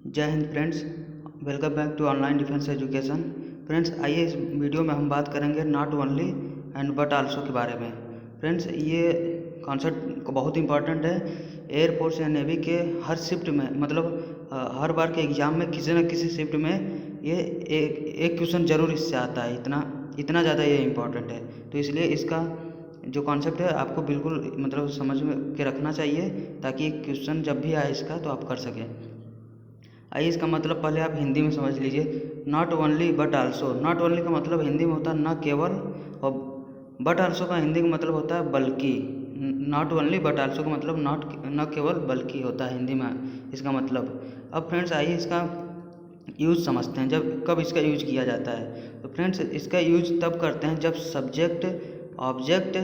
जय Hind friends, welcome back to online defence education. Friends, आइए इस वीडियो में हम बात करेंगे not only and but also के बारे में। फ्रेंड्स, ये कॉन्सेप्ट बहुत इंपॉर्टेंट है। एयरफोर्स या नेवी के हर शिफ्ट में, मतलब हर बार के एग्ज़ाम में किसी न किसी शिफ्ट में ये एक क्वेश्चन जरूर इससे आता है। इतना ज़्यादा ये इम्पॉर्टेंट है, तो इसलिए इसका जो कॉन्सेप्ट है आपको बिल्कुल मतलब समझ में के रखना चाहिए, ताकि क्वेश्चन जब भी आए इसका तो आप कर सकें। आइए इसका मतलब पहले आप हिंदी में समझ लीजिए। Not only but also. Not only का मतलब हिंदी में होता है न केवल, और बट आल्सो का हिंदी का मतलब होता है बल्कि। नॉट ओनली बट आल्सो का मतलब न केवल बल्कि होता है हिंदी में इसका मतलब। अब फ्रेंड्स आइए इसका यूज समझते हैं, कब इसका यूज किया जाता है। तो फ्रेंड्स, इसका यूज तब करते हैं जब सब्जेक्ट, ऑब्जेक्ट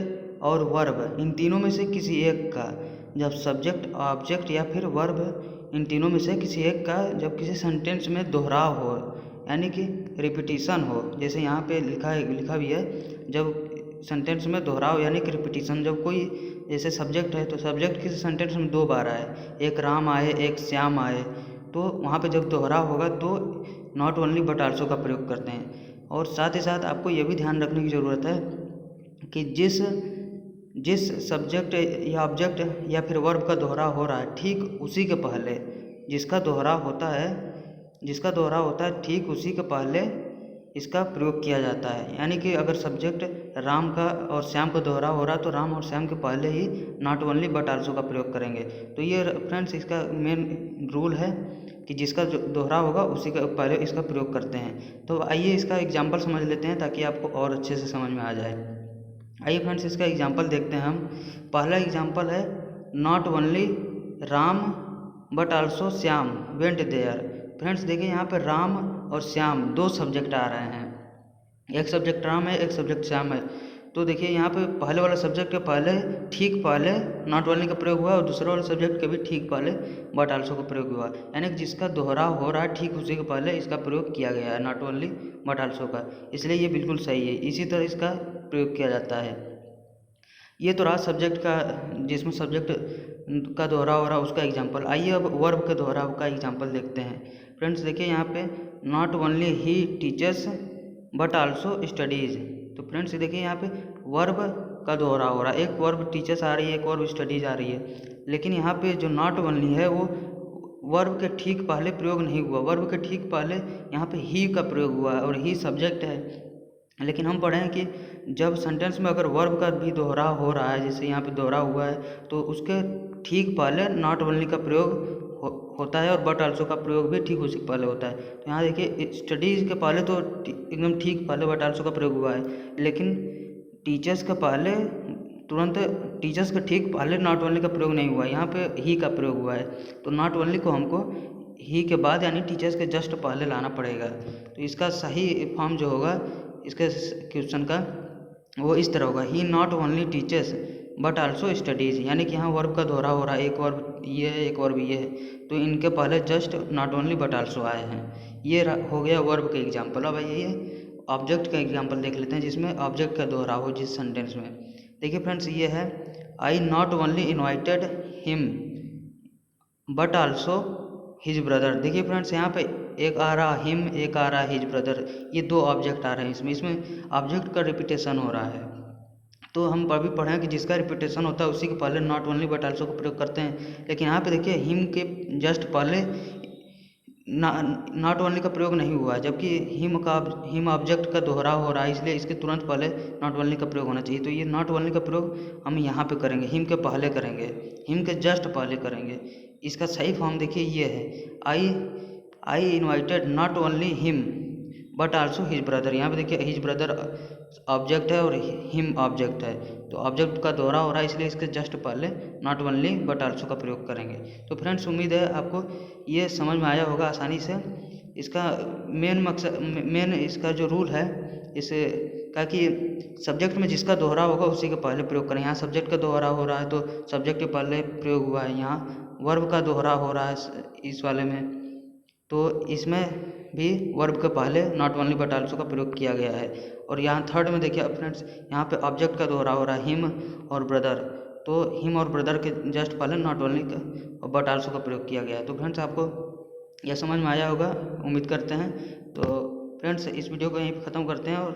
और वर्ब इन तीनों में से किसी एक का, जब सब्जेक्ट, ऑब्जेक्ट या फिर वर्ब इन तीनों में से किसी एक का जब किसी सेंटेंस में दोहराव हो, यानी कि रिपीटिशन हो। जैसे यहाँ पे लिखा भी है, जब सेंटेंस में दोहराव यानी कि रिपीटिशन, जब कोई जैसे सब्जेक्ट है तो सब्जेक्ट किसी सेंटेंस में 2 बार आए, एक राम आए एक श्याम आए, तो वहाँ पे जब दोहराव होगा तो नॉट ओनली बट आल्सो का प्रयोग करते हैं। और साथ ही साथ आपको ये भी ध्यान रखने की ज़रूरत है कि जिस सब्जेक्ट या ऑब्जेक्ट या फिर वर्ब का दोहराव हो रहा है, ठीक उसी के पहले जिसका दोहराव होता है ठीक उसी के पहले इसका प्रयोग किया जाता है। यानी कि अगर सब्जेक्ट राम का और श्याम का दोहराव हो रहा है तो राम और श्याम के पहले ही नॉट ओनली बट आल्सो का प्रयोग करेंगे। तो ये फ्रेंड्स इसका मेन रूल है कि जिसका जो दोहराव होगा उसी का पहले इसका प्रयोग करते हैं। तो आइए इसका एग्जाम्पल समझ लेते हैं ताकि आपको और अच्छे से समझ में आ जाए। आइए फ्रेंड्स इसका एग्जाम्पल देखते हैं हम। पहला एग्जाम्पल है not only Ram but also Shyam went there. Friends देखिए, यहाँ पर राम और श्याम 2 सब्जेक्ट आ रहे हैं, एक सब्जेक्ट राम है एक सब्जेक्ट श्याम है। तो देखिए यहाँ पे पहले वाला सब्जेक्ट के पहले ठीक पहले नॉट ओनली का प्रयोग हुआ और दूसरे वाले सब्जेक्ट के भी ठीक पहले बट आल्सो का प्रयोग हुआ, यानी कि जिसका दोहराव हो रहा है ठीक उसी के पहले इसका प्रयोग किया गया है, नॉट ओनली बट आल्सो का। इसलिए ये बिल्कुल सही है, इसी तरह इसका प्रयोग किया जाता है। ये तो रहा सब्जेक्ट का, जिसमें सब्जेक्ट का दोहराव हो रहा है उसका एग्जाम्पल। आइए अब वर्ब के दोहराव का एग्जाम्पल देखते हैं। फ्रेंड्स देखिए यहाँ पे not only he teachers but also studies. तो फ्रेंड्स देखिए यहाँ पे वर्ब का दोहराव हो रहा है, एक वर्ब टीचर्स आ रही है एक वर्ब स्टडीज़ आ रही है, लेकिन यहाँ पे जो नॉट ओनली है वो वर्ब के ठीक पहले प्रयोग नहीं हुआ। वर्ब के ठीक पहले यहाँ पे ही का प्रयोग हुआ है और ही सब्जेक्ट है। लेकिन हम पढ़े हैं कि जब सेंटेंस में अगर वर्ब का भी दोहराव हो रहा है, जैसे यहाँ पे दोहराव हुआ है, तो उसके ठीक पहले नॉट ओनली का प्रयोग होता है और बट आल्सो का प्रयोग भी ठीक उसी के पहले होता है। तो यहाँ देखिए स्टडीज़ के पहले तो एकदम ठीक पहले बट आल्सो का प्रयोग हुआ है, लेकिन टीचर्स के पहले तुरंत टीचर्स के ठीक पहले नॉट ओनली का प्रयोग नहीं हुआ, यहाँ पे ही का प्रयोग हुआ है। तो नॉट ओनली को हमको ही के बाद यानी टीचर्स के जस्ट पहले लाना पड़ेगा। तो इसका सही फॉर्म जो होगा इसके क्वेश्चन का वो इस तरह होगा, he not only teachers but also studies. यानी कि यहाँ वर्ब का दोहराव हो रहा है, एक वर्ब ये है एक वर्ब ये है, तो इनके पहले just not only but also आए हैं। ये हो गया वर्ब का एग्जाम्पल। अब आइए ऑब्जेक्ट का एग्जाम्पल देख लेते हैं, जिसमें ऑब्जेक्ट का दोहराव हो जिस सेंटेंस में। देखिए फ्रेंड्स ये है I not only invited him but also his brother. देखिए फ्रेंड्स यहाँ पे एक आ रहा हिम, एक आ रहा हिज ब्रदर, ये 2 ऑब्जेक्ट आ रहे हैं इसमें ऑब्जेक्ट का रिपीटेशन हो रहा है। तो हम अभी पढ़े कि जिसका रिपीटेशन होता है उसी के पहले नॉट ओनली बट आल्सो का प्रयोग करते हैं। लेकिन यहाँ पे देखिए हिम के जस्ट पहले नॉट ओनली का प्रयोग नहीं हुआ, जबकि हिम ऑब्जेक्ट का दोहराव हो रहा है, इसलिए इसके तुरंत पहले नॉट ओनली का प्रयोग होना चाहिए। तो ये नॉट ओनली का प्रयोग हम यहाँ पे करेंगे, हिम के पहले करेंगे, हिम के जस्ट पहले करेंगे। इसका सही फॉर्म देखिए ये है I invited not only him but also his brother. यहाँ पे देखिए हिज ब्रदर ऑब्जेक्ट है और हिम ऑब्जेक्ट है, तो ऑब्जेक्ट का दोहरा हो रहा है, इसलिए इसके जस्ट पहले नॉट ओनली बट आल्सो का प्रयोग करेंगे। तो फ्रेंड्स उम्मीद है आपको ये समझ में आया होगा आसानी से। इसका मेन इसका जो रूल है इसे का कि सब्जेक्ट में जिसका दोहरा होगा उसी के पहले प्रयोग करें। यहाँ सब्जेक्ट का दोहरा हो रहा है तो सब्जेक्ट के पहले प्रयोग हुआ है, यहाँ वर्ब का दोहरा हो रहा है इस वाले में, तो इसमें भी वर्ब के पहले नॉट ओनली बट आल्सो का प्रयोग किया गया है। और यहाँ थर्ड में देखिए फ्रेंड्स यहाँ पे ऑब्जेक्ट का दोहरा हो रहा है हिम और ब्रदर, तो हिम और ब्रदर के जस्ट पहले नॉट ओनली का बट आल्सो का प्रयोग किया गया है। तो फ्रेंड्स आपको यह समझ में आया होगा, उम्मीद करते हैं। तो फ्रेंड्स, इस वीडियो को यहीं पर ख़त्म करते हैं और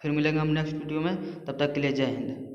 फिर मिलेंगे हम नेक्स्ट वीडियो में। तब तक के लिए जय हिंद।